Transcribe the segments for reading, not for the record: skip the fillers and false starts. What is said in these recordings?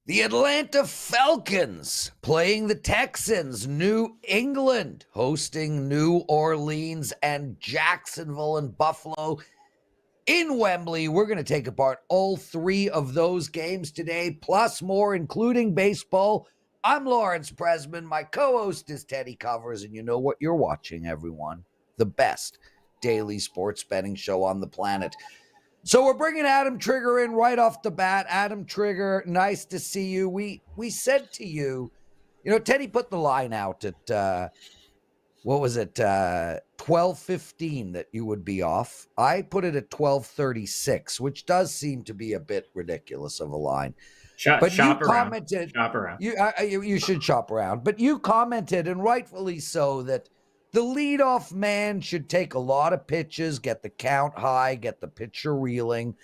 The Atlanta Falcons playing the Texans, New England hosting New Orleans, and Jacksonville and Buffalo in Wembley. We're going to take apart all three of those games today, plus more, including baseball. I'm Lawrence Presman. My co-host is Teddy Covers, and you know what you're watching, everyone. The best daily sports betting show on the planet. So we're bringing Adam Trigger in right off the bat. Adam Trigger, nice to see you. We said to you, Teddy put the line out at, 12:15 that you would be off. I put it at 12:36, which does seem to be a bit ridiculous of a line. But shop you commented, shop around. You should shop around. But you commented, and rightfully so, that the leadoff man should take a lot of pitches, get the count high, get the pitcher reeling.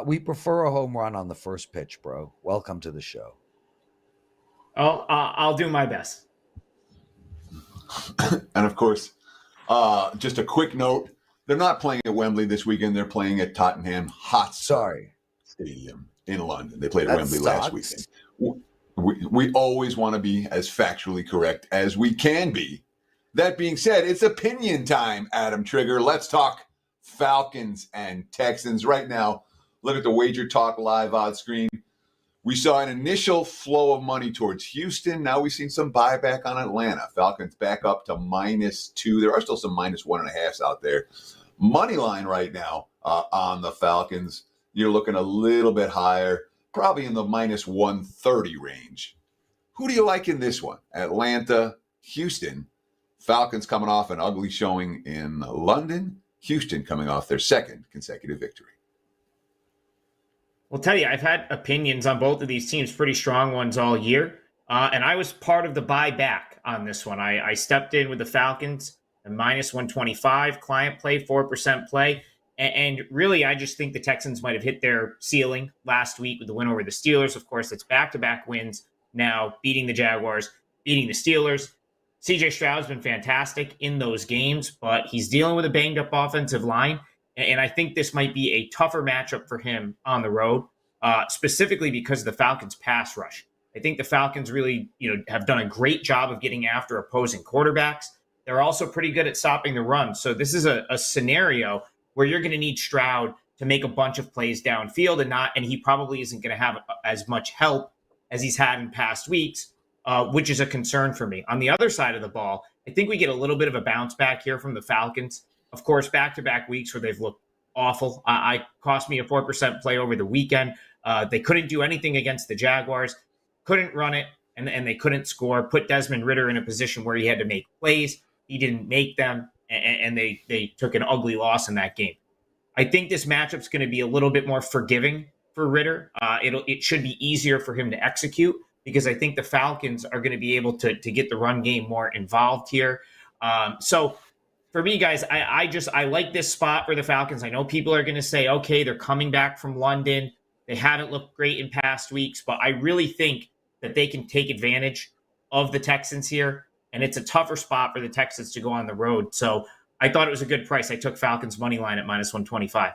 We prefer a home run on the first pitch, bro. Welcome to the show. Oh, I'll do my best. And of course, just a quick note, they're not playing at Wembley this weekend. They're playing at Tottenham Hotspur Stadium in London. They played at Wembley last weekend. We always want to be as factually correct as we can be. That being said, it's opinion time, Adam Trigger. Let's talk Falcons and Texans. Right now, look at the WagerTalk live odds screen. We saw an initial flow of money towards Houston. Now we've seen some buyback on Atlanta. Falcons back up to -2. There are still some -1.5s out there. Money line right now on the Falcons, you're looking a little bit higher, probably in the -130 range. Who do you like in this one? Atlanta, Houston. Falcons coming off an ugly showing in London. Houston coming off their second consecutive victory. Well, Teddy, I've had opinions on both of these teams, pretty strong ones all year. And I was part of the buyback on this one. I stepped in with the Falcons at -125, client play, 4% play. And really, I just think the Texans might have hit their ceiling last week with the win over the Steelers. Of course, it's back-to-back wins now, beating the Jaguars, beating the Steelers. CJ Stroud's been fantastic in those games, but he's dealing with a banged-up offensive line. And I think this might be a tougher matchup for him on the road, specifically because of the Falcons' pass rush. I think the Falcons really, have done a great job of getting after opposing quarterbacks. They're also pretty good at stopping the run. So this is a scenario where you're going to need Stroud to make a bunch of plays downfield, and he probably isn't going to have as much help as he's had in past weeks, which is a concern for me. On the other side of the ball, I think we get a little bit of a bounce back here from the Falcons. Of course, back-to-back weeks where they've looked awful. Cost me a 4% play over the weekend. They couldn't do anything against the Jaguars, couldn't run it, and they couldn't score. Put Desmond Ridder in a position where he had to make plays. He didn't make them, and they took an ugly loss in that game. I think this matchup's going to be a little bit more forgiving for Ridder. It should be easier for him to execute because I think the Falcons are going to be able to get the run game more involved here. So for me, guys, I like this spot for the Falcons. I know people are going to say, okay, they're coming back from London. They haven't looked great in past weeks, but I really think that they can take advantage of the Texans here, and it's a tougher spot for the Texans to go on the road. So I thought it was a good price. I took Falcons money line at -125.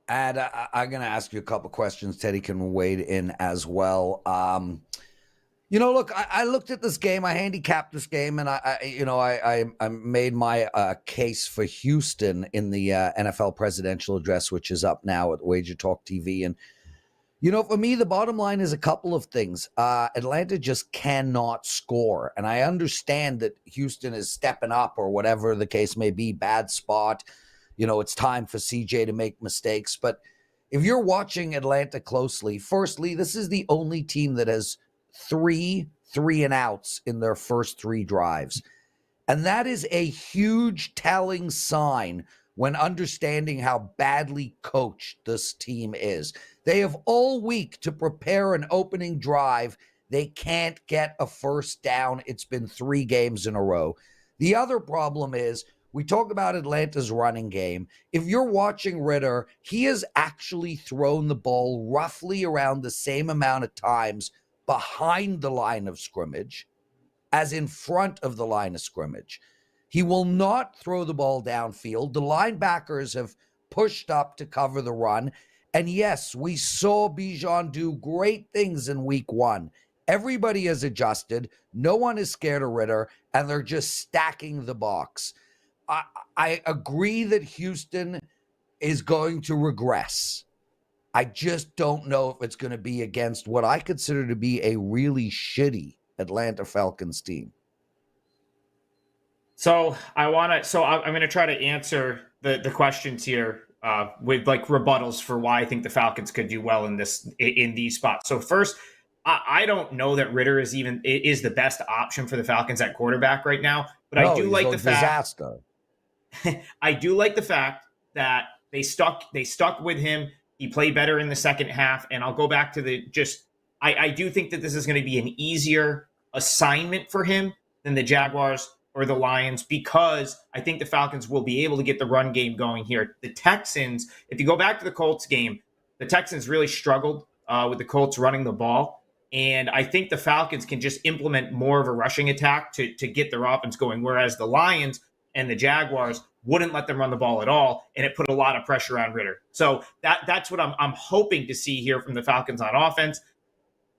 And I'm going to ask you a couple questions. Teddy can wade in as well. Look, I looked at this game. I handicapped this game, and I made my case for Houston in the NFL presidential address, which is up now at WagerTalk TV. And for me, the bottom line is a couple of things. Atlanta just cannot score, and I understand that Houston is stepping up or whatever the case may be. Bad spot. It's time for CJ to make mistakes. But if you're watching Atlanta closely, firstly, this is the only team that has 3 3-and-outs in their first 3 drives. And that is a huge telling sign when understanding how badly coached this team is. They have all week to prepare an opening drive. They can't get a first down. It's been 3 games in a row. The other problem is, we talk about Atlanta's running game. If you're watching Ridder, he has actually thrown the ball roughly around the same amount of times behind the line of scrimmage as in front of the line of scrimmage. He will not throw the ball downfield. The linebackers have pushed up to cover the run. And yes, we saw Bijan do great things in week 1. Everybody has adjusted. No one is scared of Ritter, and they're just stacking the box. I agree that Houston is going to regress. I just don't know if it's going to be against what I consider to be a really shitty Atlanta Falcons team. So I'm going to try to answer the questions here with like rebuttals for why I think the Falcons could do well in these spots. So first, I don't know that Ritter is the best option for the Falcons at quarterback right now, but I do like the fact. I do like the fact that they stuck with him. He played better in the second half, and I'll go back to I do think that this is going to be an easier assignment for him than the Jaguars or the Lions, because I think the Falcons will be able to get the run game going here. The Texans, if you go back to the Colts game, the Texans really struggled with the Colts running the ball. And I think the Falcons can just implement more of a rushing attack to get their offense going, whereas the Lions and the Jaguars wouldn't let them run the ball at all, and it put a lot of pressure on Ritter. So that's what I'm hoping to see here from the Falcons on offense.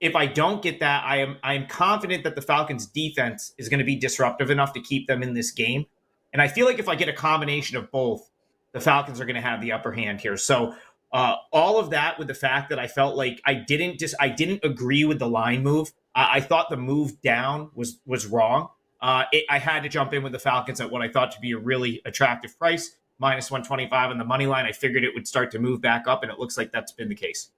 If I don't get that, I am confident that the Falcons defense is going to be disruptive enough to keep them in this game. And I feel like if I get a combination of both, the Falcons are going to have the upper hand here. So all of that with the fact that I felt like I didn't agree with the line move. I thought the move down was wrong. I had to jump in with the Falcons at what I thought to be a really attractive price, minus 125 on the money line. I figured it would start to move back up, and it looks like that's been the case.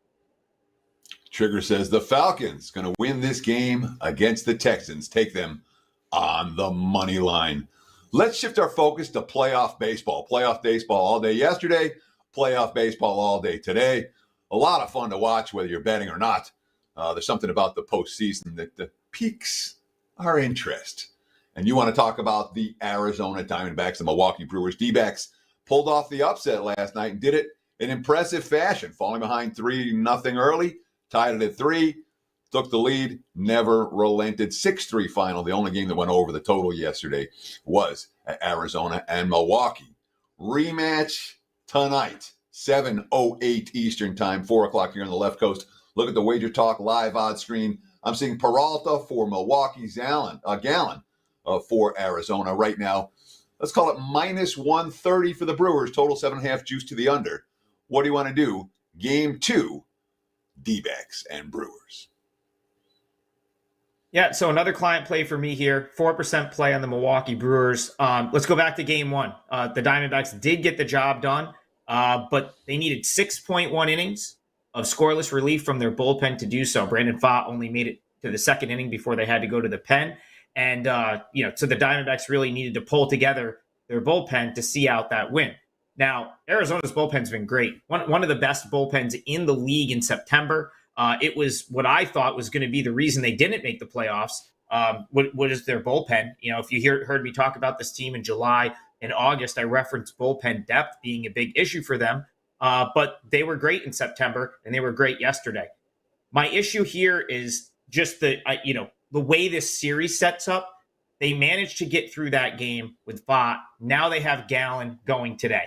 Trigger says the Falcons going to win this game against the Texans. Take them on the money line. Let's shift our focus to playoff baseball. Playoff baseball all day yesterday, playoff baseball all day today. A lot of fun to watch, whether you're betting or not. There's something about the postseason that piques our interest. And you want to talk about the Arizona Diamondbacks, the Milwaukee Brewers. D-backs pulled off the upset last night and did it in impressive fashion, falling behind 3-0 early. Tied it at 3, took the lead, never relented. 6-3 final. The only game that went over the total yesterday was at Arizona and Milwaukee. Rematch tonight, 7:08 Eastern time, 4 o'clock here on the left coast. Look at the WagerTalk live odds screen. I'm seeing Peralta for Milwaukee, Gallon for Arizona right now. Let's call it minus 130 for the Brewers. Total 7.5 juice to the under. What do you want to do? Game 2. D-backs and Brewers. Yeah, so another client play for me here, 4% play on the Milwaukee Brewers. Let's go back to game 1. The Diamondbacks did get the job done, but they needed 6.1 innings of scoreless relief from their bullpen to do so. Brandon Pfaadt only made it to the second inning before they had to go to the pen. And, so the Diamondbacks really needed to pull together their bullpen to see out that win. Now, Arizona's bullpen's been great. One of the best bullpens in the league in September. It was what I thought was going to be the reason they didn't make the playoffs. What is their bullpen? If you heard me talk about this team in July and August, I referenced bullpen depth being a big issue for them. But they were great in September, and they were great yesterday. My issue here is just the way this series sets up. They managed to get through that game with Pfaadt. Now they have Gallon going today.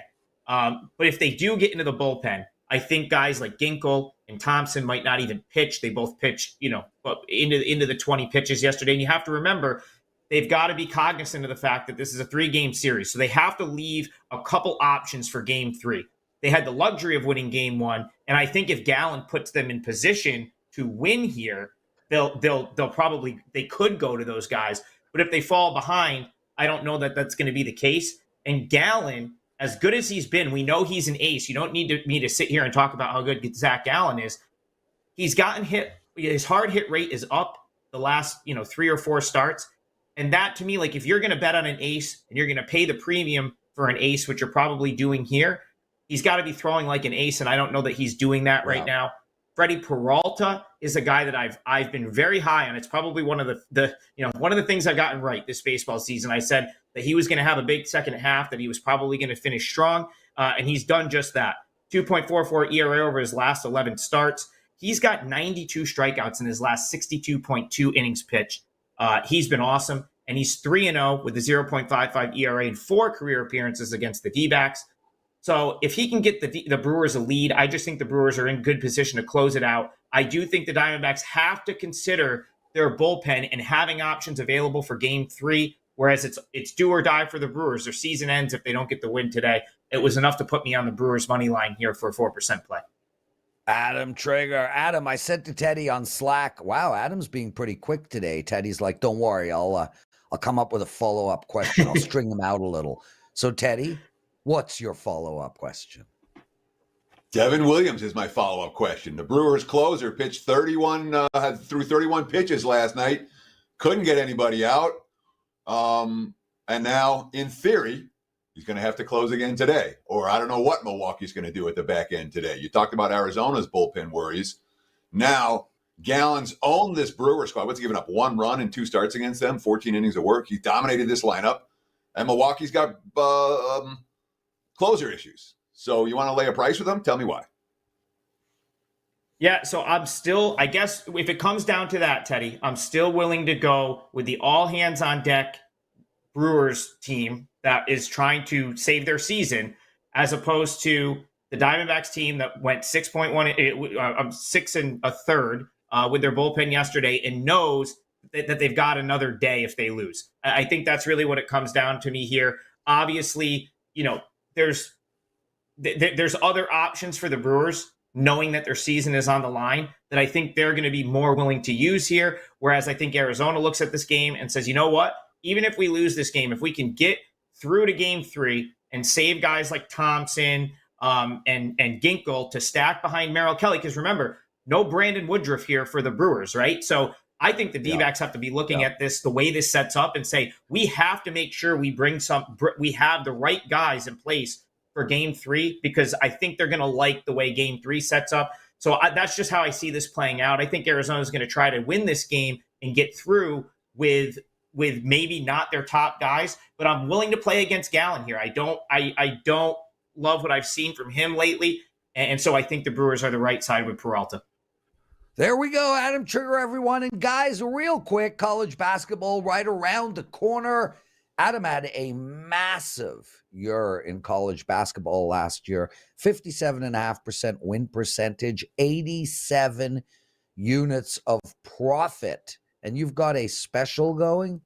But if they do get into the bullpen, I think guys like Ginkel and Thompson might not even pitch. They both pitched, into the 20 pitches yesterday. And you have to remember, they've got to be cognizant of the fact that this is a 3-game series. So they have to leave a couple options for game 3. They had the luxury of winning game 1. And I think if Gallon puts them in position to win here, they could go to those guys. But if they fall behind, I don't know that that's going to be the case. And Gallon, as good as he's been, we know he's an ace. You don't need me to sit here and talk about how good Zach Gallen is. He's gotten hit. His hard hit rate is up the last 3 or 4 starts. And that, to me, like, if you're going to bet on an ace and you're going to pay the premium for an ace, which you're probably doing here, he's got to be throwing like an ace. And I don't know that he's doing that right now. Freddie Peralta is a guy that I've been very high on. It's probably one of the things I've gotten right this baseball season. I said that he was going to have a big second half, that he was probably going to finish strong, and he's done just that. 2.44 ERA over his last 11 starts. He's got 92 strikeouts in his last 62.2 innings pitched. He's been awesome, and he's 3-0 with a 0.55 ERA in 4 career appearances against the D-backs. So if he can get the Brewers a lead, I just think the Brewers are in good position to close it out. I do think the Diamondbacks have to consider their bullpen and having options available for Game 3, whereas it's do or die for the Brewers. Their season ends if they don't get the win today. It was enough to put me on the Brewers money line here for a 4% play. Adam Trigger. Adam, I said to Teddy on Slack, wow, Adam's being pretty quick today. Teddy's like, don't worry, I'll come up with a follow-up question. I'll string them out a little. So, Teddy, what's your follow-up question? Devin Williams is my follow-up question. The Brewers closer pitched 31 pitches last night. Couldn't get anybody out. And now, in theory, he's going to have to close again today. Or I don't know what Milwaukee's going to do at the back end today. You talked about Arizona's bullpen worries. Now, Gallon's owned this Brewer squad. What's he given up? 1 run in 2 starts against them, 14 innings of work. He dominated this lineup. And Milwaukee's got closer issues. So you want to lay a price with them? Tell me why. Yeah, so I'm still, I guess, if it comes down to that, Teddy, I'm still willing to go with the all-hands-on-deck Brewers team that is trying to save their season, as opposed to the Diamondbacks team that went 6.1, 6 1/3 with their bullpen yesterday and knows that they've got another day if they lose. I think that's really what it comes down to me here. Obviously, there's other options for the Brewers, knowing that their season is on the line, that I think they're going to be more willing to use here. Whereas I think Arizona looks at this game and says, you know what? Even if we lose this game, if we can get through to Game 3 and save guys like Thompson and Ginkel to stack behind Merrill Kelly, because remember, no Brandon Woodruff here for the Brewers, right? So I think the D-backs have to be looking at this, the way this sets up, and say, we have to make sure we have the right guys in place for Game 3, because I think they're going to like the way Game 3 sets up. So that's just how I see this playing out. I think Arizona is going to try to win this game and get through with maybe not their top guys, but I'm willing to play against Gallon here. I don't love what I've seen from him lately, and so I think the Brewers are the right side with Peralta. There we go, Adam Trigger, everyone. And guys, real quick, college basketball right around the corner. Adam had a massive year in college basketball last year. 57.5% win percentage, 87 units of profit. And you've got a special going?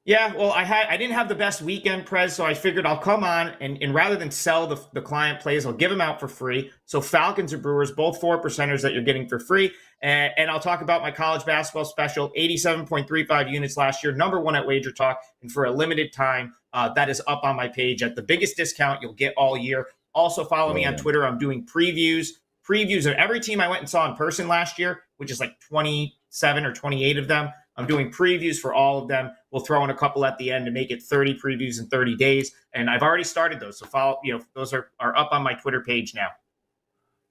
Yeah, well, I didn't have the best weekend, Prez, so I figured I'll come on and rather than sell the client plays, I'll give them out for free. So Falcons and Brewers, both 4%ers that you're getting for free. And I'll talk about my college basketball special, 87.35 units last year, #1 at WagerTalk. And for a limited time, that is up on my page at the biggest discount you'll get all year. Also follow me on Twitter. I'm doing previews of every team I went and saw in person last year, which is like 27 or 28 of them. I'm doing previews for all of them. We'll throw in a couple at the end to make it 30 previews in 30 days. And I've already started those. So follow, those are up on my Twitter page now.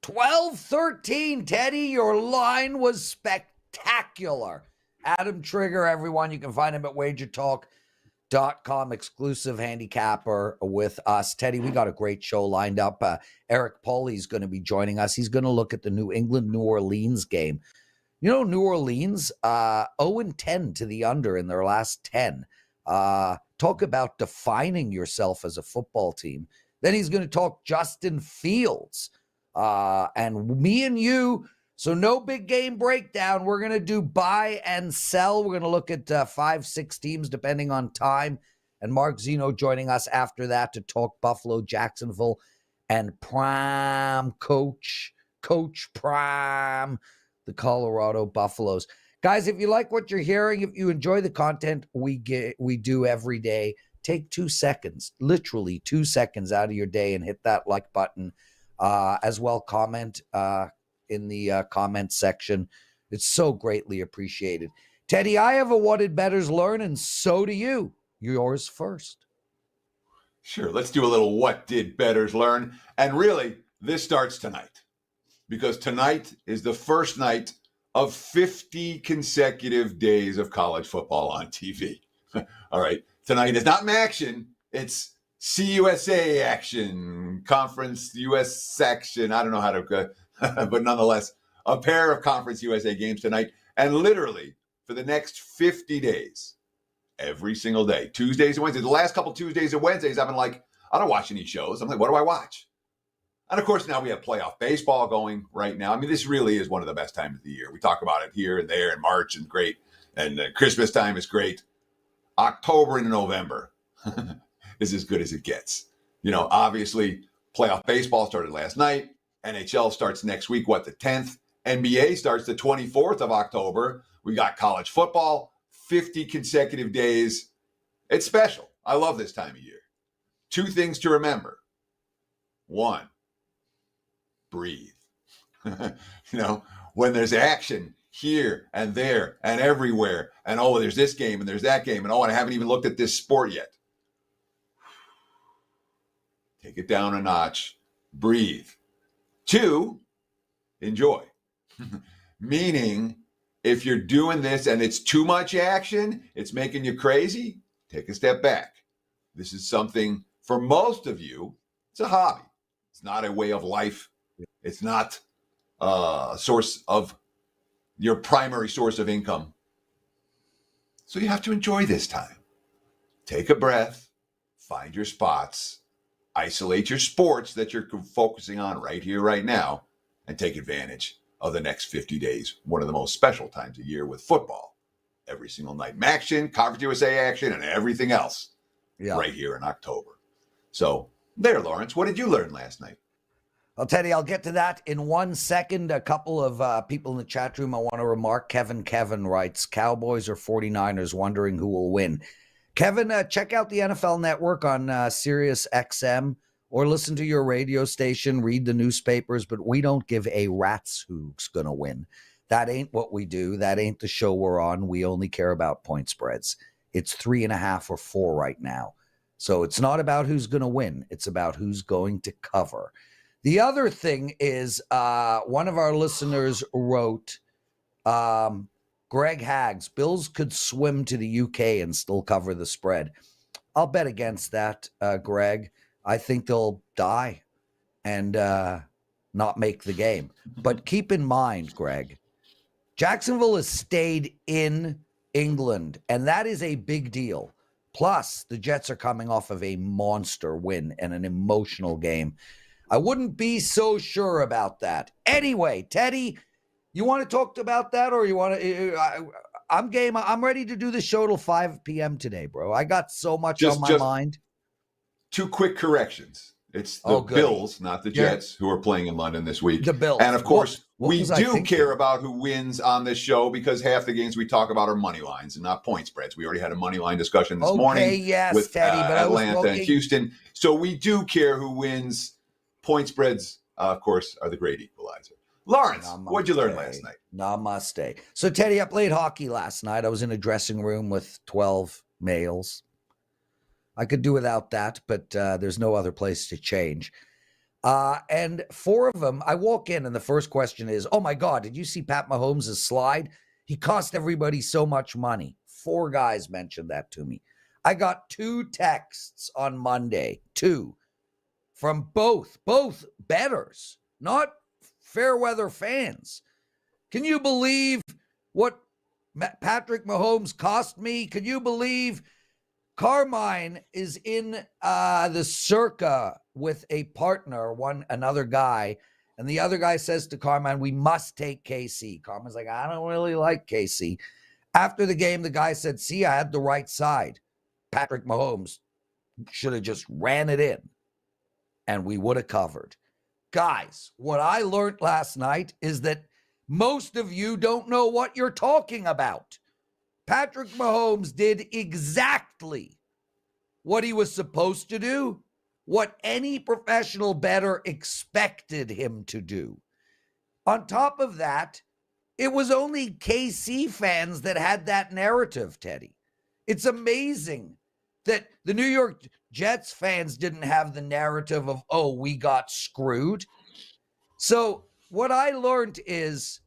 12-13, Teddy. Your line was spectacular. Adam Trigger, everyone. You can find him at WagerTalk.com, exclusive handicapper with us. Teddy, we got a great show lined up. Eric Pauly is going to be joining us. He's going to look at the New England-New Orleans game. New Orleans, 0-10 to the under in their last 10. Talk about defining yourself as a football team. Then he's going to talk Justin Fields and me and you. So no big game breakdown. We're going to do buy and sell. We're going to look at 5-6 teams depending on time. And Mark Zinno joining us after that to talk Buffalo, Jacksonville, and Prime Coach Prime, the Colorado Buffaloes. Guys, if you like what you're hearing, if you enjoy the content we do every day, take 2 seconds, literally 2 seconds out of your day and hit that like button. As well, comment in the comment section. It's so greatly appreciated. Teddy, I have a what did bettors learn, and so do you. Yours first. Sure. Let's do a little what did bettors learn. And really, this starts tonight, because tonight is the first night of 50 consecutive days of college football on TV. All right. Tonight is not action. It's CUSA action, Conference US action. I don't know how to go, but nonetheless, a pair of Conference USA games tonight. And literally for the next 50 days, every single day, Tuesdays and Wednesdays. The last couple Tuesdays and Wednesdays, I've been like, I don't watch any shows. I'm like, what do I watch? And of course, now we have playoff baseball going right now. I mean, this really is one of the best times of the year. We talk about it here and there, and March and great, and Christmas time is great. October and November is as good as it gets. Obviously, playoff baseball started last night. NHL starts next week, the 10th? NBA starts the 24th of October. We got college football, 50 consecutive days. It's special. I love this time of year. 2 things to remember. 1, breathe. When there's action here and there and everywhere, and there's this game and there's that game, and I haven't even looked at this sport yet. Take it down a notch. Breathe. 2, enjoy. Meaning, if you're doing this and it's too much action, it's making you crazy, take a step back. This is something, for most of you, it's a hobby. It's not a way of life. It's not a source of your primary source of income. So you have to enjoy this time. Take a breath, find your spots, isolate your sports that you're focusing on right here, right now, and take advantage of the next 50 days. One of the most special times of year with football. Every single night action, Conference USA action, and everything else right here in October. So there, Lawrence, what did you learn last night? Well, Teddy, I'll get to that in 1 second. A couple of people in the chat room I want to remark. Kevin writes, Cowboys or 49ers, wondering who will win. Kevin, check out the NFL Network on Sirius XM, or listen to your radio station, read the newspapers, but we don't give a rat's who's going to win. That ain't what we do. That ain't the show we're on. We only care about point spreads. It's 3.5 or 4 right now. So it's not about who's going to win. It's about who's going to cover. The other thing is one of our listeners wrote, Greg Haggs, Bills could swim to the UK and still cover the spread. I'll bet against that, Greg. I think they'll die and not make the game. But keep in mind, Greg, Jacksonville has stayed in England, and that is a big deal. Plus, the Jets are coming off of a monster win and an emotional game. I wouldn't be so sure about that. Anyway, Teddy, you want to talk about that, or you want to? I'm game. I'm ready to do the show till 5 p.m. today, bro. I got so much on my mind. 2 quick corrections. It's the Bills, not the Jets, who are playing in London this week. The Bills. And, of course, we do care about who wins on this show, because half the games we talk about are money lines and not point spreads. We already had a money line discussion this morning with Teddy, but Atlanta and Houston. So we do care who wins. Point spreads, of course, are the great equalizer. Lawrence, what'd you learn last night? Namaste. So, Teddy, I played hockey last night. I was in a dressing room with 12 males. I could do without that, but there's no other place to change. And 4 of them, I walk in, and the first question is, oh, my God, did you see Pat Mahomes' slide? He cost everybody so much money. 4 guys mentioned that to me. I got 2 texts on Monday, 2, from both bettors, not fair weather fans. Can you believe what Patrick Mahomes cost me? Can you believe Carmine is in the Circa with a partner, another guy, and the other guy says to Carmine, we must take KC. Carmine's like, I don't really like KC. After the game, the guy said, see, I had the right side. Patrick Mahomes should have just ran it in, and we would have covered. Guys, what I learned last night is that most of you don't know what you're talking about. Patrick Mahomes did exactly what he was supposed to do, what any professional bettor expected him to do. On top of that, it was only KC fans that had that narrative, Teddy. It's amazing that the New York Jets fans didn't have the narrative of, oh, we got screwed. So what I learned is,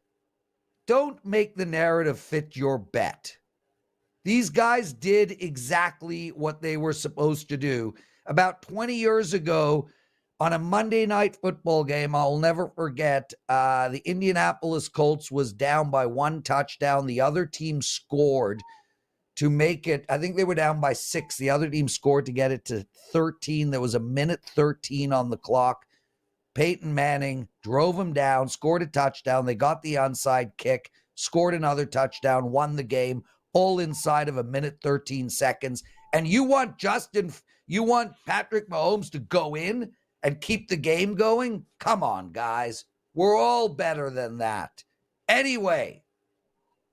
don't make the narrative fit your bet. These guys did exactly what they were supposed to do. About 20 years ago, on a Monday night football game, I'll never forget, the Indianapolis Colts was down by 1 touchdown. The other team scored to make it. I think they were down by 6. The other team scored to get it to 13. There was a minute 13 on the clock. Peyton Manning drove them down, scored a touchdown. They got the onside kick, scored another touchdown, won the game, all inside of a minute 13 seconds. And you want Patrick Mahomes to go in and keep the game going? Come on, guys. We're all better than that. Anyway.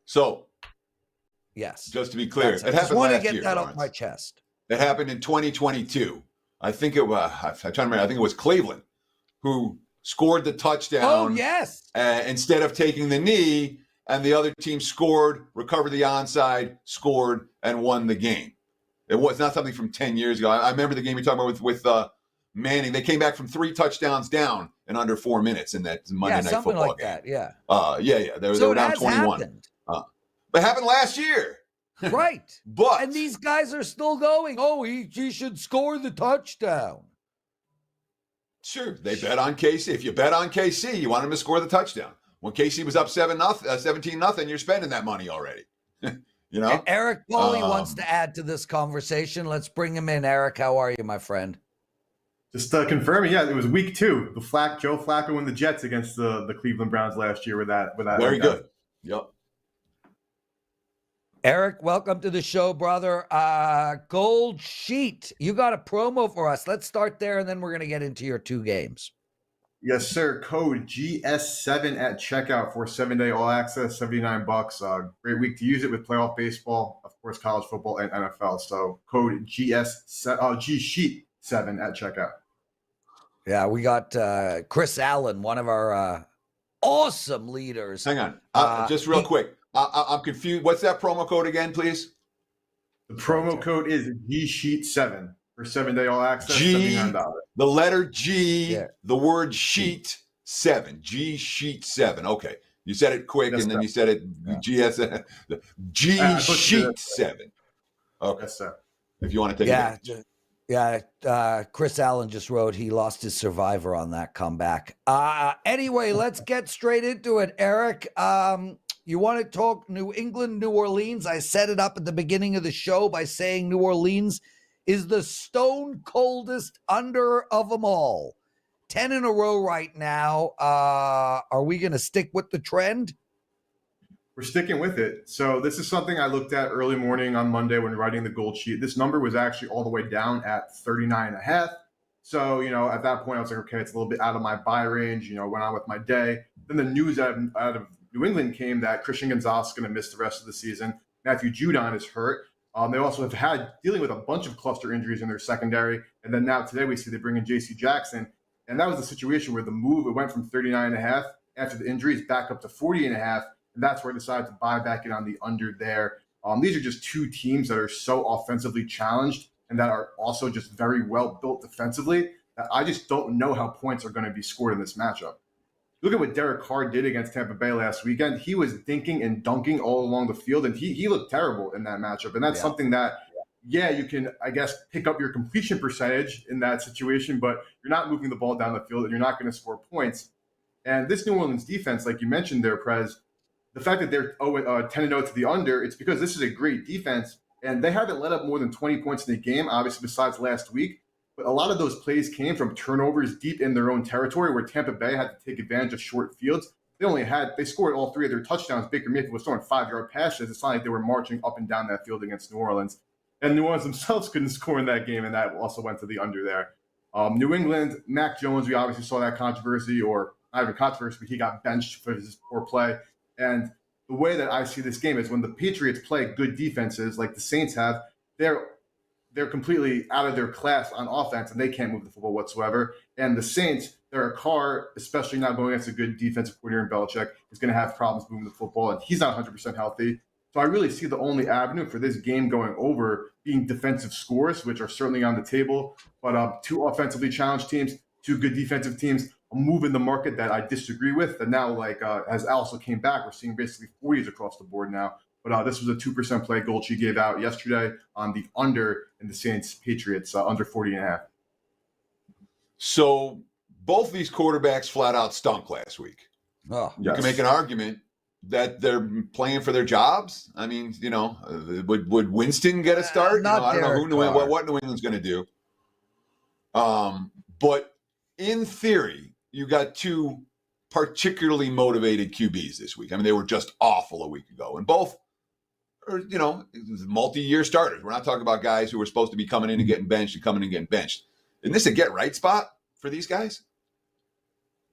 So, yes. Just to be clear, it happened last year. I just want to get that off my chest. It happened in 2022. I think it was, I'm trying to remember, I think it was Cleveland who scored the touchdown. Oh, yes. Instead of taking the knee, and the other team scored, recovered the onside, scored, and won the game. It was not something from 10 years ago. I remember the game you're talking about with Manning. They came back from 3 touchdowns down in under 4 minutes in that Monday Night Football like game. That, yeah. They were down 21. But it happened last year. Right. And these guys are still going. Oh, he should score the touchdown. Sure. They bet on KC. If you bet on KC, you want him to score the touchdown. When KC was up 17-0, you're spending that money already. You know? And Eric Pauly wants to add to this conversation. Let's bring him in. Eric, how are you, my friend? Just confirming, it was week 2. Joe Flacco and the Jets against the Cleveland Browns last year with that. Very good. Yep. Eric, welcome to the show, brother. Gold Sheet, you got a promo for us. Let's start there, and then we're going to get into your 2 games. Yes, sir. Code GS7 at checkout for 7-day all access, $79. Great week to use it with playoff baseball, of course, college football and NFL. So code G Sheet 7 at checkout. Yeah, we got Chris Allen, one of our awesome leaders. Hang on, just real quick. I'm confused. What's that promo code again, please? The promo code is G Sheet 7 for 7-day all access, $79. The letter G, the word sheet 7. G Sheet 7. Okay. You said it quick, and then you said it G Sheet 7. Okay. Yes, sir. If you want to take it. Yeah. Chris Allen just wrote he lost his survivor on that comeback. Anyway, let's get straight into it, Eric. You want to talk New England, New Orleans? I set it up at the beginning of the show by saying New Orleans is the stone coldest under of them all. 10 in a row right now. Are we going to stick with the trend? We're sticking with it. So this is something I looked at early morning on Monday when writing the Gold Sheet. This number was actually all the way down at 39.5. So, at that point I was like, okay, it's a little bit out of my buy range, went on with my day. Then the news out of New England came that Christian Gonzalez is going to miss the rest of the season. Matthew Judon is hurt. They also have had dealing with a bunch of cluster injuries in their secondary. And then now today we see they bring in J.C. Jackson. And that was the situation where the move, it went from 39.5 after the injuries back up to 40.5. And that's where I decided to buy back in on the under there. These are just 2 teams that are so offensively challenged and that are also just very well built defensively that I just don't know how points are going to be scored in this matchup. Look at what Derek Carr did against Tampa Bay last weekend. He was dinking and dunking all along the field, and he looked terrible in that matchup. And that's something that, you can, I guess, pick up your completion percentage in that situation, but you're not moving the ball down the field, and you're not going to score points. And this New Orleans defense, like you mentioned there, Prez, the fact that they're 10-0 to the under, it's because this is a great defense, and they haven't let up more than 20 points in the game, obviously, besides last week. But a lot of those plays came from turnovers deep in their own territory where Tampa Bay had to take advantage of short fields. They scored all 3 of their touchdowns. Baker Mayfield was throwing 5-yard passes. It's not like they were marching up and down that field against New Orleans. And New Orleans themselves couldn't score in that game, and that also went to the under there. New England, Mac Jones, we obviously saw that controversy, or not even controversy, but he got benched for his poor play. And the way that I see this game is when the Patriots play good defenses like the Saints have, they're completely out of their class on offense, and they can't move the football whatsoever. And the Saints, Derek Carr, especially now going against a good defensive coordinator in Belichick, is going to have problems moving the football, and he's not 100% healthy. So I really see the only avenue for this game going over being defensive scores, which are certainly on the table. But 2 offensively challenged teams, 2 good defensive teams, a move in the market that I disagree with. And now, as also came back, we're seeing basically 40s across the board now. But this was a 2% play Gold Sheet gave out yesterday on the under in the Saints-Patriots, under 40.5. So both these quarterbacks flat out stunk last week. Oh, you can make an argument that they're playing for their jobs? I mean, would Winston get a start? I don't know what New England's going to do. But in theory, you got two particularly motivated QBs this week. I mean, they were just awful a week ago, and both are, multi-year starters. We're not talking about guys who were supposed to be coming in and getting benched and coming in and getting benched. Isn't this a get-right spot for these guys?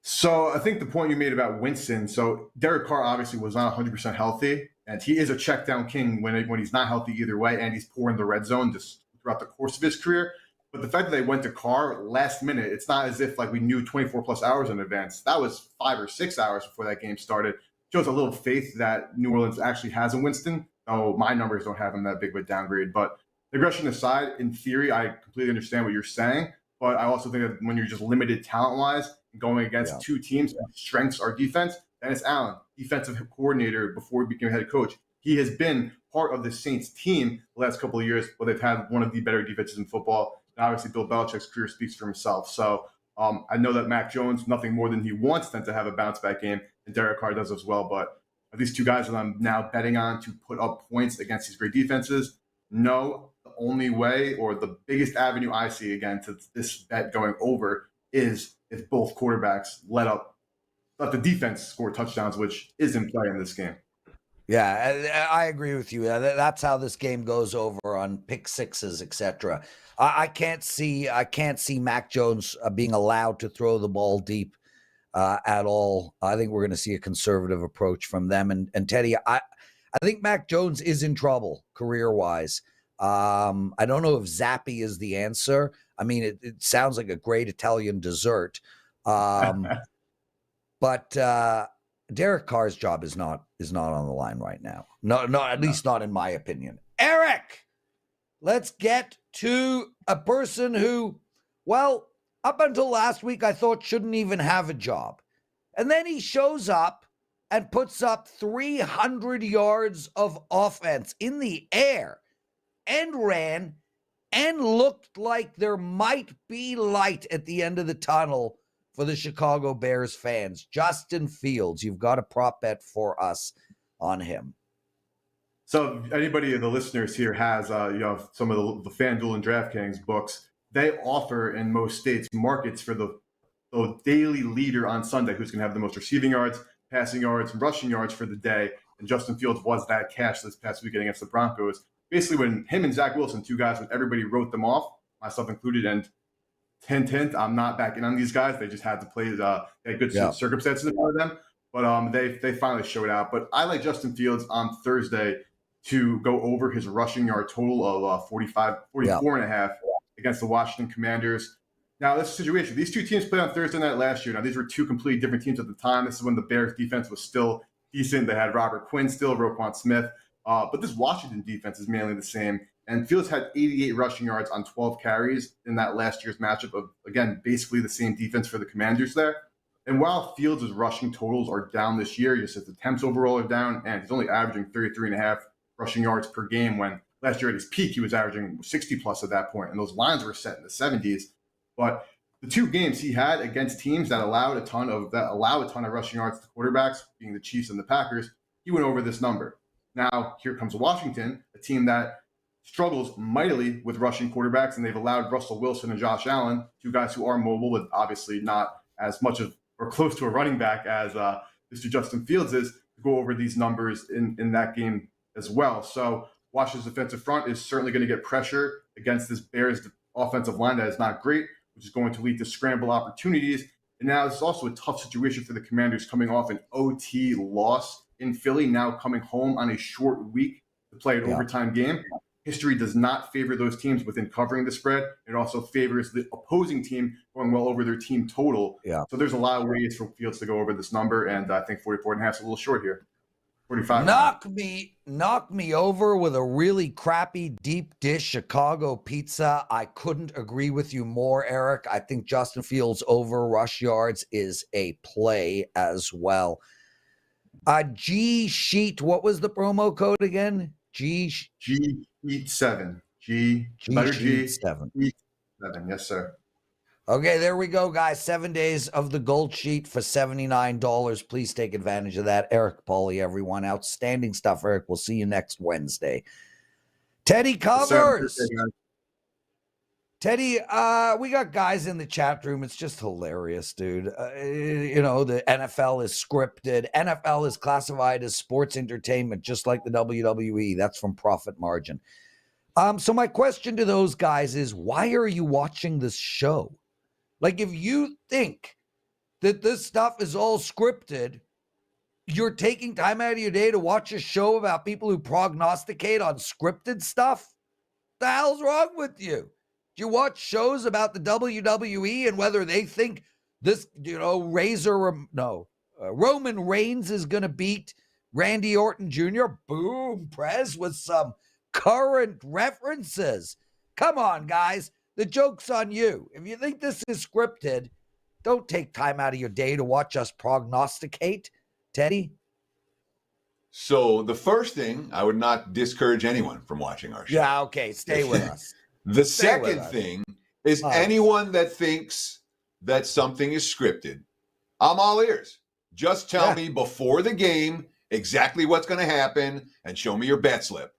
So I think the point you made about Winston, so Derek Carr obviously was not 100% healthy, and he is a check down king when he's not healthy either way, and he's poor in the red zone just throughout the course of his career. But the fact that they went to Carr last minute, it's not as if we knew 24 plus hours in advance. That was 5 or 6 hours before that game started. Shows a little faith that New Orleans actually has in Winston. Oh, my numbers don't have him that big of a downgrade. But aggression aside, in theory, I completely understand what you're saying. But I also think that when you're just limited talent-wise, going against two teams, strengths are defense. Dennis Allen, defensive coordinator before he became head coach. He has been part of the Saints team the last couple of years, but they've had one of the better defenses in football. And obviously, Bill Belichick's career speaks for himself. So I know that Mac Jones, nothing more than he wants than to have a bounce-back game, and Derek Carr does as well. But are these two guys that I'm now betting on to put up points against these great defenses? No. The only way or the biggest avenue I see, again, to this bet going over is if both quarterbacks let the defense score touchdowns, which is in play in this game. Yeah, I agree with you. That's how this game goes over on pick sixes, etc. I can't see Mac Jones being allowed to throw the ball deep at all. I think we're going to see a conservative approach from them. And Teddy, I think Mac Jones is in trouble career-wise. I don't know if Zappy is the answer. I mean, it sounds like a great Italian dessert. But Derek Carr's job is not on the line right now. No, at least not in my opinion. Eric, let's get to a person who, well, up until last week, I thought shouldn't even have a job. And then he shows up and puts up 300 yards of offense in the air and ran and looked like there might be light at the end of the tunnel for the Chicago Bears fans. Justin Fields, you've got a prop bet for us on him. So anybody of the listeners here has some of the FanDuel and DraftKings books. They offer in most states markets for the daily leader on Sunday, who's going to have the most receiving yards, passing yards, and rushing yards for the day. And Justin Fields was that cash this past weekend against the Broncos. Basically, when him and Zach Wilson, two guys, when everybody wrote them off, myself included, and hint, I'm not backing on these guys. They just had to play. They had good circumstances for them, but they finally showed out. But I like Justin Fields on Thursday to go over his rushing yard total of 44 and a half against the Washington Commanders. Now, this situation, these two teams played on Thursday night last year. Now, these were two completely different teams at the time. This is when the Bears defense was still decent. They had Robert Quinn still, Roquan Smith. But this Washington defense is mainly the same. And Fields had 88 rushing yards on 12 carries in that last year's matchup of, again, basically the same defense for the Commanders there. And while Fields' rushing totals are down this year, just his attempts overall are down, and he's only averaging 33.5 rushing yards per game when last year at his peak he was averaging 60-plus at that point, and those lines were set in the 70s. But the two games he had against teams that allow a ton of rushing yards to quarterbacks, being the Chiefs and the Packers, he went over this number. Now, here comes Washington, a team that struggles mightily with rushing quarterbacks, and they've allowed Russell Wilson and Josh Allen, two guys who are mobile, but obviously not as much of or close to a running back as Mr. Justin Fields is, to go over these numbers in that game as well. So Washington's defensive front is certainly going to get pressure against this Bears offensive line that is not great, which is going to lead to scramble opportunities. And now this is also a tough situation for the Commanders coming off an OT loss in Philly, now coming home on a short week to play an overtime game. History does not favor those teams within covering the spread. It also favors the opposing team going well over their team total. Yeah. So there's a lot of ways for Fields to go over this number, and I think 44.5 is a little short here. 45. Knock me over with a really crappy deep dish Chicago pizza. I couldn't agree with you more, Eric. I think Justin Fields over rush yards is a play as well. G Sheet, what was the promo code again? G Sheet 7. G letter G 7. 7. Yes, sir. Okay, there we go, guys. 7 days of the gold sheet for $79. Please take advantage of that. Eric, Pauly, everyone. Outstanding stuff, Eric. We'll see you next Wednesday. Teddy covers. Teddy, we got guys in the chat room. It's just hilarious, dude. The NFL is scripted. NFL is classified as sports entertainment, just like the WWE. That's from Profit Margin. So my question to those guys is, why are you watching this show? Like, if you think that this stuff is all scripted, you're taking time out of your day to watch a show about people who prognosticate on scripted stuff? The hell's wrong with you? Do you watch shows about the WWE and whether they think this, Roman Reigns is going to beat Randy Orton Jr.? Boom, Prez, with some current references. Come on, guys. The joke's on you. If you think this is scripted, don't take time out of your day to watch us prognosticate. Teddy? So the first thing, I would not discourage anyone from watching our show. Yeah, okay. Stay with us. The second thing is anyone that thinks that something is scripted, I'm all ears. Just tell me before the game exactly what's going to happen and show me your bet slip.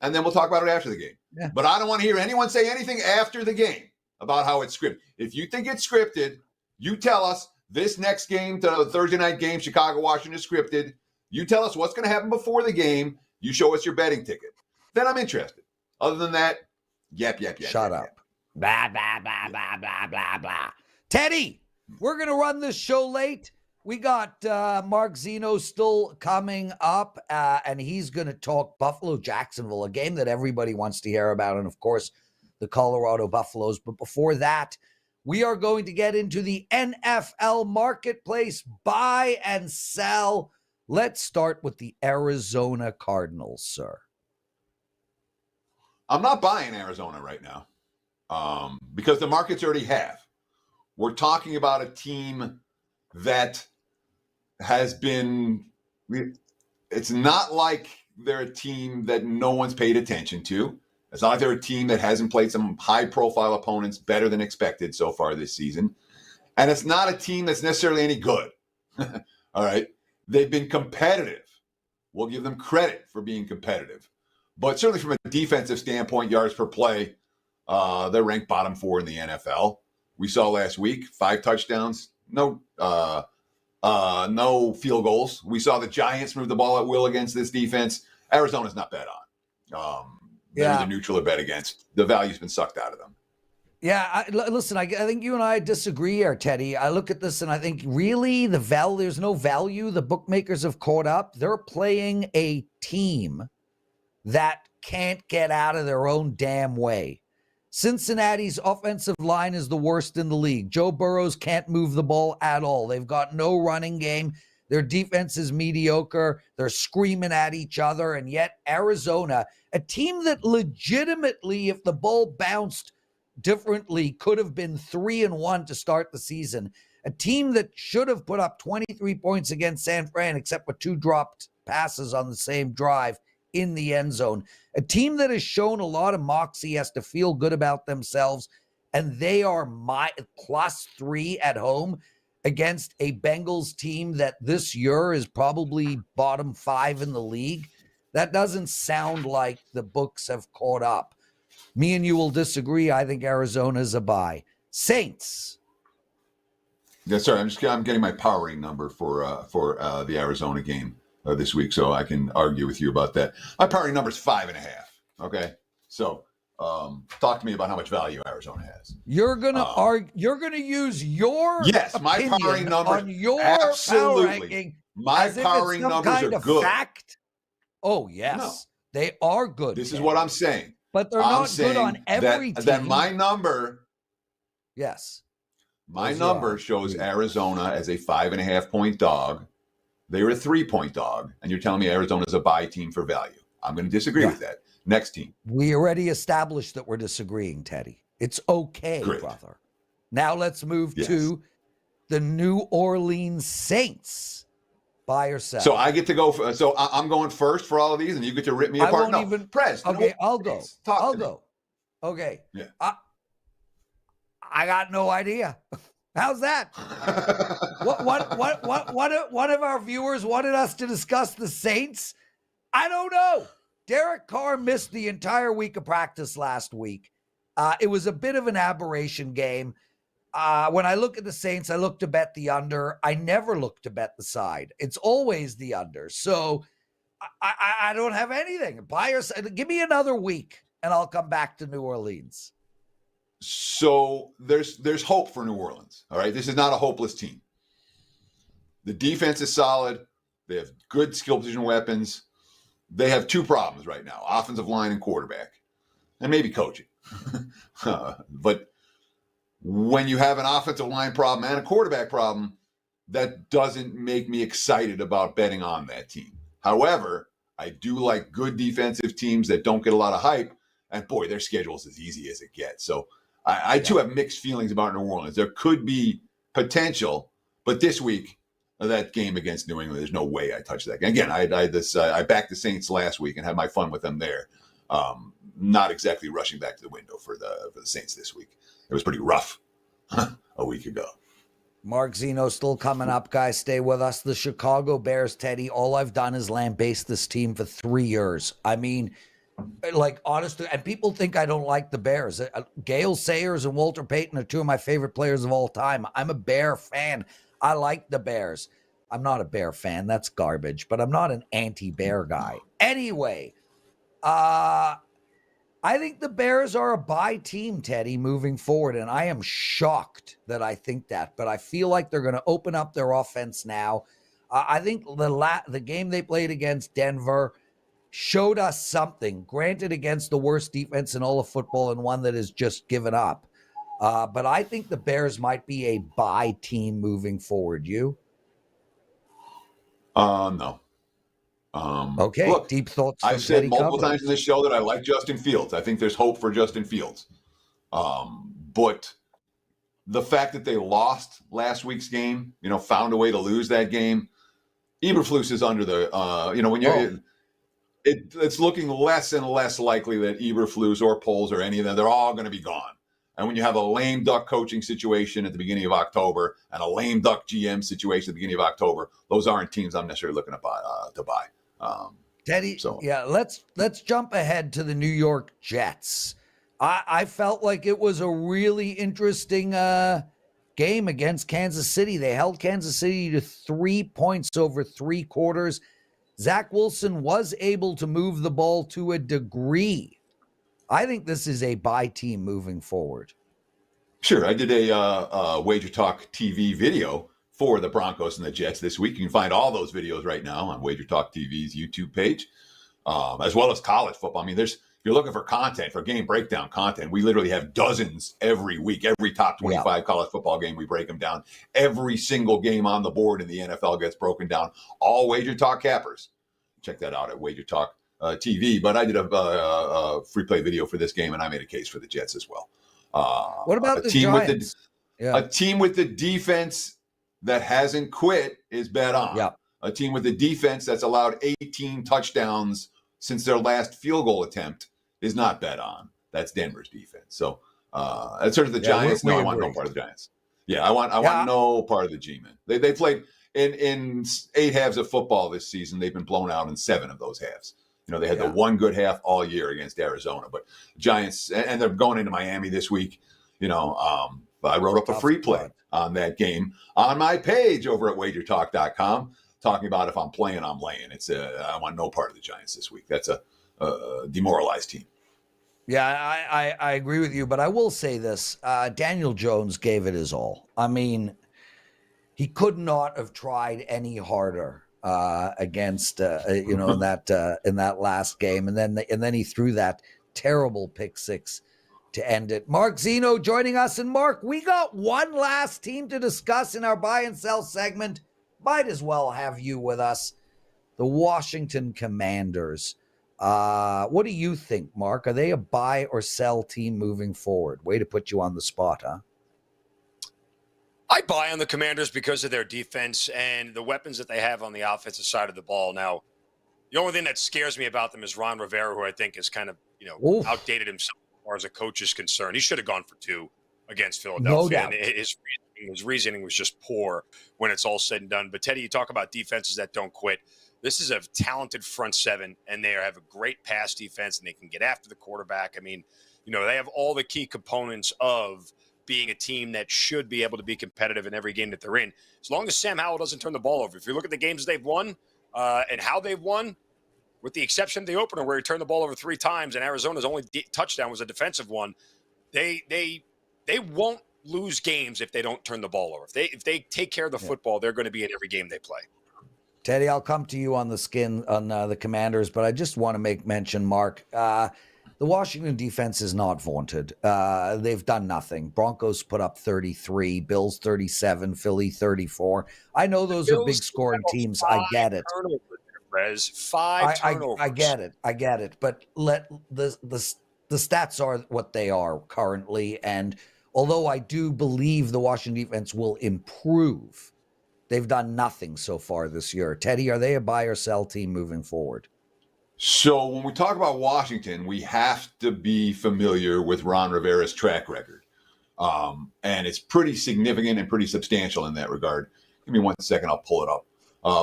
And then we'll talk about it after the game. Yeah. But I don't want to hear anyone say anything after the game about how it's scripted. If you think it's scripted, you tell us this next game, the Thursday night game, Chicago-Washington is scripted. You tell us what's going to happen before the game. You show us your betting ticket. Then I'm interested. Other than that, yap. Shut up. Blah, blah, blah, blah, blah, blah, blah. Teddy, we're going to run this show late. We got Mark Zinno still coming up, and he's going to talk Buffalo-Jacksonville, a game that everybody wants to hear about, and, of course, the Colorado Buffaloes. But before that, we are going to get into the NFL marketplace, buy and sell. Let's start with the Arizona Cardinals, sir. I'm not buying Arizona right now because the markets already have. We're talking about a team that has been, it's not like they're a team that no one's paid attention to. It's not like they're a team that hasn't played some high-profile opponents better than expected so far this season. And it's not a team that's necessarily any good. All right? They've been competitive. We'll give them credit for being competitive. But certainly from a defensive standpoint, yards per play, they're ranked bottom 4 in the NFL. We saw last week, 5 touchdowns, no field goals. We saw the Giants move the ball at will against this defense. Arizona's not bet on. They're either neutral or bet against. The value's been sucked out of them. Yeah, listen, I think you and I disagree here, Teddy. I look at this and I think really there's no value. The bookmakers have caught up. They're playing a team that can't get out of their own damn way. Cincinnati's offensive line is the worst in the league. Joe Burrows can't move the ball at all. They've got no running game. Their defense is mediocre. They're screaming at each other. And yet Arizona, a team that legitimately, if the ball bounced differently, could have been 3-1 to start the season. A team that should have put up 23 points against San Fran, except for 2 dropped passes on the same drive in the end zone. A team that has shown a lot of moxie, has to feel good about themselves, and they are my +3 at home against a Bengals team that this year is probably bottom 5 in the league. That doesn't sound like the books have caught up. Me and you will disagree. I think Arizona's a buy. Saints. Yeah, sorry, I'm getting my powering number for the Arizona game this week, so I can argue with you about that. My powering number is 5.5. Okay, so talk to me about how much value Arizona has. You're gonna argue. You're gonna use your my powering numbers on your absolutely. power ranking. My powering numbers are good. Fact? Oh yes, they are good. This is what I'm saying. But they're not good on every team. That my number. Yes. My number shows Arizona as a 5.5-point dog. They were a 3-point dog, and you're telling me Arizona's a buy team for value. I'm going to disagree with that. Next team. We already established that we're disagreeing, Teddy. It's okay, brother. Now let's move to the New Orleans Saints. Buy or sell. So I get to go. So I'm going first for all of these, and you get to rip me apart. Prez. Okay, I'll go. I'll go. Okay. Yeah. I got no idea. How's that? One of our viewers wanted us to discuss the Saints. I don't know. Derek Carr missed the entire week of practice last week. It was a bit of an aberration game. When I look at the Saints, I look to bet the under. I never look to bet the side. It's always the under. So I don't have anything. Buy or sell. Give me another week, and I'll come back to New Orleans. So there's hope for New Orleans. All right, this is not a hopeless team. The defense is solid. They have good skill position weapons. They have two problems right now: offensive line and quarterback, and maybe coaching. But when you have an offensive line problem and a quarterback problem, that doesn't make me excited about betting on that team. However, I do like good defensive teams that don't get a lot of hype. And boy, their schedule is as easy as it gets. So I too have mixed feelings about New Orleans. There could be potential, but this week, that game against New England, there's no way I touch that game. Again, I backed the Saints last week and had my fun with them there. Not exactly rushing back to the window for the Saints this week. It was pretty rough a week ago. Mark Zinno still coming up, guys. Stay with us. The Chicago Bears, Teddy. All I've done is lambaste this team for 3 years. I mean, like, honestly, and people think I don't like the Bears. Gale Sayers and Walter Payton are two of my favorite players of all time. I'm a Bear fan. I like the Bears. I'm not a Bear fan. That's garbage, but I'm not an anti-Bear guy. Anyway, I think the Bears are a buy team, Teddy, moving forward, and I am shocked that I think that, but I feel like they're going to open up their offense now. I think the game they played against Denver showed us something, granted against the worst defense in all of football and one that has just given up. But I think the Bears might be a buy team moving forward. You? No. Okay, look, deep thoughts. I've said multiple times in this show that I like Justin Fields. I think there's hope for Justin Fields. But the fact that they lost last week's game, found a way to lose that game, Eberflus is under the, when you're, it's looking less and less likely that Eberflus or Poles or any of them, they're all going to be gone. And when you have a lame duck coaching situation at the beginning of October and a lame duck GM situation at the beginning of October, those aren't teams I'm necessarily looking to buy. Teddy, yeah, let's jump ahead to the New York Jets. I felt like it was a really interesting game against Kansas City. They held Kansas City to 3 points over 3 quarters. Zach Wilson was able to move the ball to a degree. I think this is a buy team moving forward. Sure. I did a WagerTalk TV video for the Broncos and the Jets this week. You can find all those videos right now on WagerTalk TV's YouTube page, as well as college football. I mean, if you're looking for content, for game breakdown content, we literally have dozens every week. Every top 25 college football game, we break them down. Every single game on the board in the NFL gets broken down. All WagerTalk cappers. Check that out at WagerTalk TV. But I did a free play video for this game, and I made a case for the Jets as well. What about the Giants? A team with the defense that hasn't quit is bet on. Yeah. A team with a defense that's allowed 18 touchdowns since their last field goal attempt is not bet on. That's Denver's defense. So as sort of the Giants, I want no part of the Giants. Yeah, I want no part of the G-men. They played in 8 halves of football this season. They've been blown out in 7 of those halves. They had the one good half all year against Arizona. But Giants, and they're going into Miami this week. I wrote up a free play on that game on my page over at WagerTalk.com, talking about if I'm playing, I'm laying. I want no part of the Giants this week. That's a demoralized team. Yeah, I agree with you, but I will say this: Daniel Jones gave it his all. I mean, he could not have tried any harder against in that last game, and then he threw that terrible pick six to end it. Mark Zinno joining us. And Mark, we got one last team to discuss in our buy and sell segment. Might as well have you with us. The Washington Commanders. What do you think, Mark? Are they a buy or sell team moving forward? Way to put you on the spot, huh? I buy on the Commanders because of their defense and the weapons that they have on the offensive side of the ball. Now, the only thing that scares me about them is Ron Rivera, who I think is kind of, outdated himself as far as a coach is concerned. He should have gone for 2. against No Philadelphia. doubt. And his reasoning was just poor when it's all said and done. But Teddy, you talk about defenses that don't quit. This is a talented front seven, and they have a great pass defense, and they can get after the quarterback. I mean, they have all the key components of being a team that should be able to be competitive in every game that they're in. As long as Sam Howell doesn't turn the ball over. If you look at the games they've won and how they've won, with the exception of the opener where he turned the ball over 3 times and Arizona's only touchdown was a defensive one, they won't lose games if they don't turn the ball over. If they take care of the football, they're going to be in every game they play. Teddy, I'll come to you on the Commanders, but I just want to make mention, Mark. The Washington defense is not vaunted. They've done nothing. Broncos put up 33, Bills 37, Philly 34. I know those are big scoring teams. I get it. Prez, 5 turnovers. I get it. But the stats are what they are currently. And although I do believe the Washington defense will improve, they've done nothing so far this year. Teddy, are they a buy or sell team moving forward? So when we talk about Washington, we have to be familiar with Ron Rivera's track record. And it's pretty significant and pretty substantial in that regard. Give me 1 second, I'll pull it up.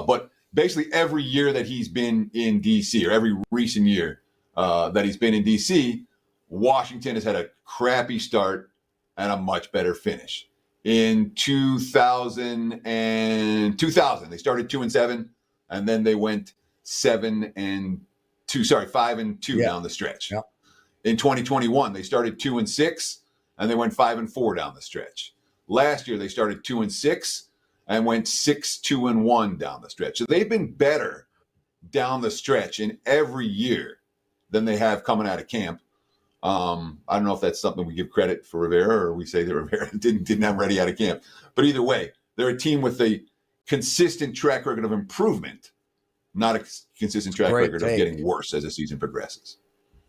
But basically every year that he's been in D.C., or every recent year that he's been in D.C., Washington has had a crappy start and a much better finish. In 2000, they started 2-7, and then they went 5-2 down the stretch. Yep. In 2021, they started 2-6, and they went 5-4 down the stretch. Last year, they started 2-6 and went 6-2-1 down the stretch. So they've been better down the stretch in every year than they have coming out of camp. I don't know if that's something we give credit for Rivera, or we say that Rivera didn't have them ready out of camp. But either way, they're a team with a consistent track record of improvement, not a consistent track record of getting worse as the season progresses.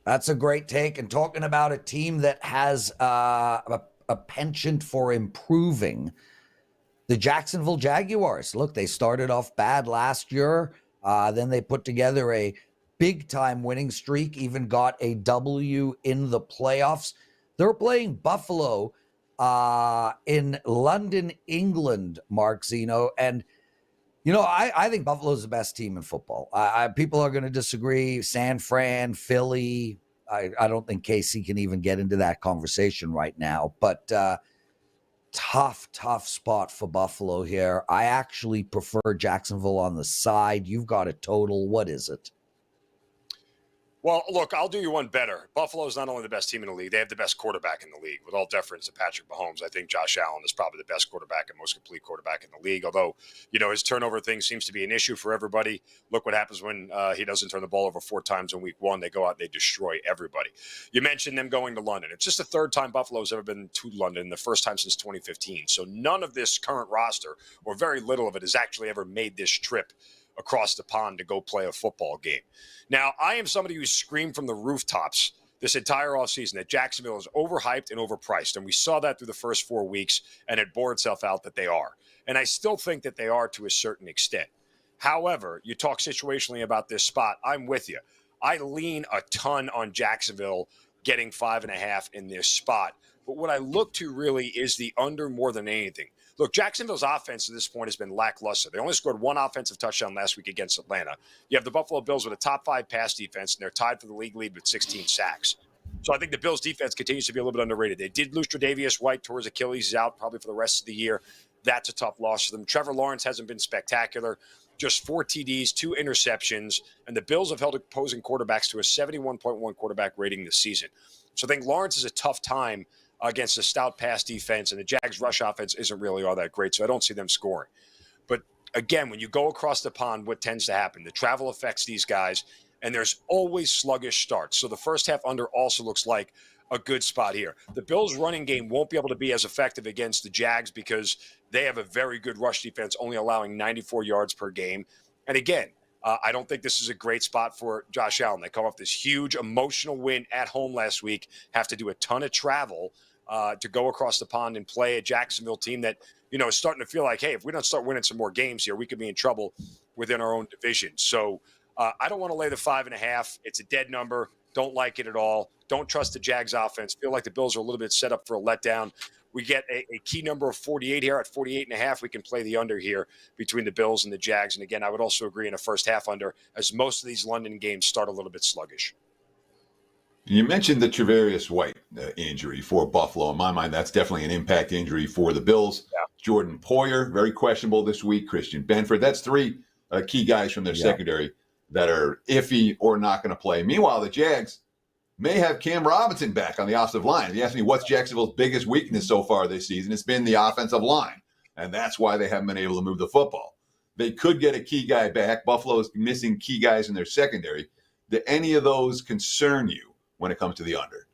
That's a great take. And talking about a team that has a penchant for improving, the Jacksonville Jaguars. Look, they started off bad last year. Then they put together a big-time winning streak, even got a W in the playoffs. They're playing Buffalo in London, England, Mark Zinno. And, I think Buffalo's the best team in football. People are going to disagree. San Fran, Philly. I don't think KC can even get into that conversation right now. But tough spot for Buffalo here. I actually prefer Jacksonville on the side. You've got a total. What is it? Well, look, I'll do you one better. Buffalo's not only the best team in the league, they have the best quarterback in the league. With all deference to Patrick Mahomes, I think Josh Allen is probably the best quarterback and most complete quarterback in the league. Although, his turnover thing seems to be an issue for everybody. Look what happens when he doesn't turn the ball over 4 times in week 1. They go out and they destroy everybody. You mentioned them going to London. It's just the 3rd time Buffalo's ever been to London, the first time since 2015. So none of this current roster, or very little of it, has actually ever made this trip across the pond to go play a football game. Now, I am somebody who screamed from the rooftops this entire offseason that Jacksonville is overhyped and overpriced, and we saw that through the first 4 weeks, and it bore itself out that they are. And I still think that they are to a certain extent. However, you talk situationally about this spot, I'm with you. I lean a ton on Jacksonville getting 5.5 in this spot. But what I look to really is the under more than anything. Look, Jacksonville's offense to this point has been lackluster. They only scored 1 offensive touchdown last week against Atlanta. You have the Buffalo Bills with a top 5 pass defense, and they're tied for the league lead with 16 sacks. So I think the Bills' defense continues to be a little bit underrated. They did lose Tre'Davious White towards Achilles. He's out probably for the rest of the year. That's a tough loss for them. Trevor Lawrence hasn't been spectacular. Just 4 TDs, 2 interceptions, and the Bills have held opposing quarterbacks to a 71.1 quarterback rating this season. So I think Lawrence is a tough time against a stout pass defense, and the Jags' rush offense isn't really all that great, so I don't see them scoring. But again, when you go across the pond, what tends to happen? The travel affects these guys, and there's always sluggish starts. So the first half under also looks like a good spot here. The Bills' running game won't be able to be as effective against the Jags because they have a very good rush defense, only allowing 94 yards per game. And again, I don't think this is a great spot for Josh Allen. They come off this huge emotional win at home last week, have to do a ton of travel to go across the pond and play a Jacksonville team that, is starting to feel like, hey, if we don't start winning some more games here, we could be in trouble within our own division. So I don't want to lay the 5.5. It's a dead number. Don't like it at all. Don't trust the Jags offense. Feel like the Bills are a little bit set up for a letdown. we get a key number of 48 here at 48.5. We can play the under here between the Bills and the Jags. And again, I would also agree in a first half under, as most of these London games start a little bit sluggish. You mentioned the Tre'Davious White injury for Buffalo. In my mind, that's definitely an impact injury for the Bills. Yeah. Jordan Poyer, very questionable this week. Christian Benford. That's three key guys from their secondary that are iffy or not going to play. Meanwhile, the Jags may have Cam Robinson back on the offensive line. If you ask me what's Jacksonville's biggest weakness so far this season, it's been the offensive line. And that's why they haven't been able to move the football. They could get a key guy back. Buffalo is missing key guys in their secondary. Do any of those concern you when it comes to the under?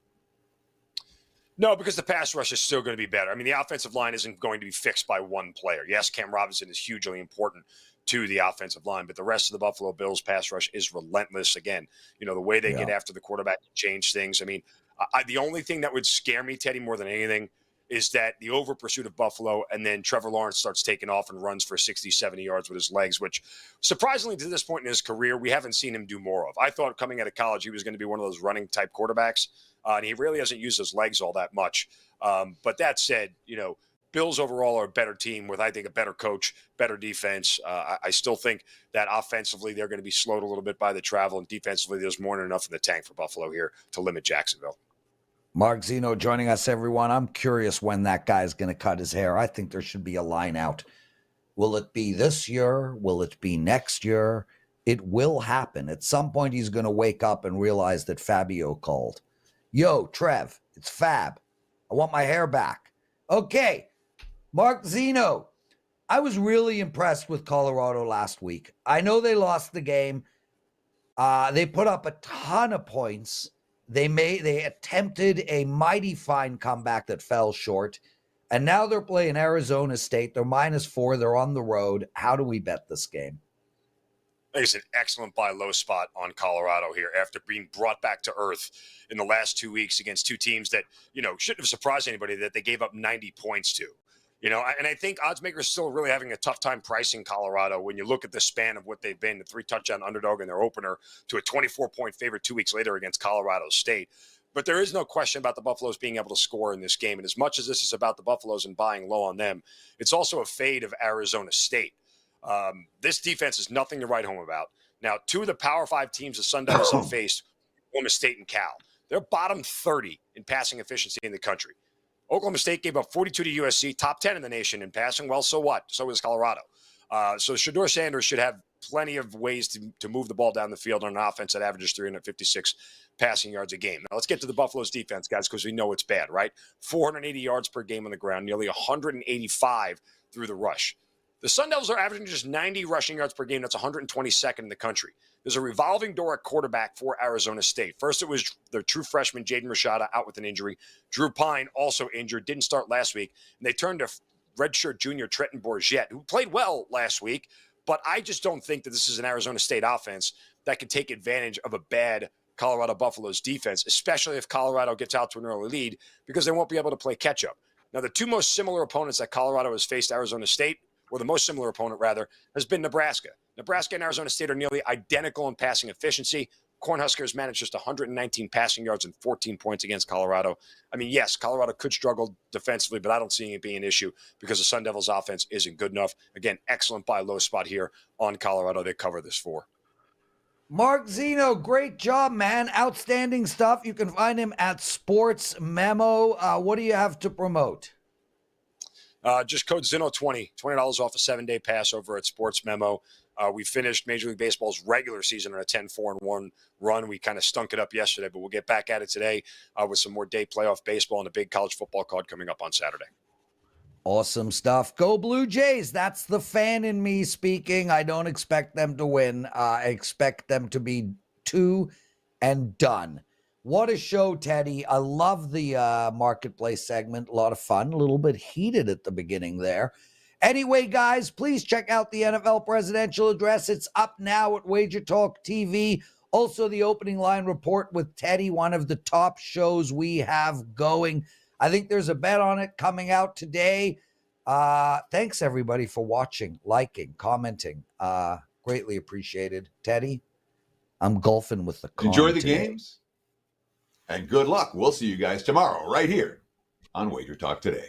No, because the pass rush is still going to be better. I mean, the offensive line isn't going to be fixed by one player. Yes, Cam Robinson is hugely important to the offensive line, but the rest of the Buffalo Bills pass rush is relentless. Again, the way they get after the quarterback to change things. I mean, the only thing that would scare me, Teddy, more than anything, is that the over pursuit of Buffalo, and then Trevor Lawrence starts taking off and runs for 60, 70 yards with his legs, which surprisingly to this point in his career, we haven't seen him do more of. I thought coming out of college, he was going to be one of those running type quarterbacks, and he really hasn't used his legs all that much. But that said, Bills overall are a better team with, I think, a better coach, better defense. I still think that offensively, they're going to be slowed a little bit by the travel, and defensively, there's more than enough in the tank for Buffalo here to limit Jacksonville. Mark Zinno joining us, everyone. I'm curious when that guy's going to cut his hair. I think there should be a line out. Will it be this year? Will it be next year? It will happen. At some point, he's going to wake up and realize that Fabio called. Yo, Trev, it's Fab. I want my hair back. Okay, Mark Zinno. I was really impressed with Colorado last week. I know they lost the game. They put up a ton of points. They attempted a mighty fine comeback that fell short, and now they're playing Arizona State. They're -4. They're on the road. How do we bet this game? I think it's an excellent buy low spot on Colorado here after being brought back to earth in the last 2 weeks against two teams that, shouldn't have surprised anybody that they gave up 90 points to. And I think odds makers still really having a tough time pricing Colorado when you look at the span of what they've been, the 3-touchdown underdog in their opener to a 24-point favorite 2 weeks later against Colorado State. But there is no question about the Buffaloes being able to score in this game. And as much as this is about the Buffaloes and buying low on them, it's also a fade of Arizona State. This defense is nothing to write home about. Now, two of the Power 5 teams the Sun Devils have faced, Oklahoma State and Cal, they're bottom 30 in passing efficiency in the country. Oklahoma State gave up 42 to USC, top 10 in the nation in passing. Well, so what? So is Colorado. So Shedeur Sanders should have plenty of ways to move the ball down the field on an offense that averages 356 passing yards a game. Now, let's get to the Buffalo's defense, guys, because we know it's bad, right? 480 yards per game on the ground, nearly 185 through the rush. The Sun Devils are averaging just 90 rushing yards per game. That's 122nd in the country. There's a revolving door at quarterback for Arizona State. First, it was their true freshman, Jaden Rashada, out with an injury. Drew Pine, also injured, didn't start last week. And they turned to redshirt junior Trenton Bourget, who played well last week. But I just don't think that this is an Arizona State offense that can take advantage of a bad Colorado Buffaloes defense, especially if Colorado gets out to an early lead, because they won't be able to play catch-up. Now, the two most similar opponents that Colorado has faced Arizona State, or the most similar opponent, rather, has been Nebraska. Nebraska and Arizona State are nearly identical in passing efficiency. Cornhuskers managed just 119 passing yards and 14 points against Colorado. I mean, yes, Colorado could struggle defensively, but I don't see it being an issue because the Sun Devils' offense isn't good enough. Again, excellent buy low spot here on Colorado. They cover this for. Mark Zinno, great job, man. Outstanding stuff. You can find him at Sports Memo. What do you have to promote? Just code Zinno20, $20 off a 7-day pass over at Sports Memo. We finished Major League Baseball's regular season on a 10-4-1 run. We kind of stunk it up yesterday, but we'll get back at it today with some more day playoff baseball and a big college football card coming up on Saturday. Awesome stuff. Go Blue Jays. That's the fan in me speaking. I don't expect them to win. I expect them to be 2 and done. What a show, Teddy. I love the marketplace segment. A lot of fun. A little bit heated at the beginning there. Anyway, guys, please check out the NFL Presidential Address. It's up now at WagerTalk TV. Also, the opening line report with Teddy, one of the top shows we have going. I think there's a bet on it coming out today. Thanks, everybody, for watching, liking, commenting. Greatly appreciated. Teddy, I'm golfing with the con Enjoy the today. games. And good luck. We'll see you guys tomorrow right here on WagerTalk Today.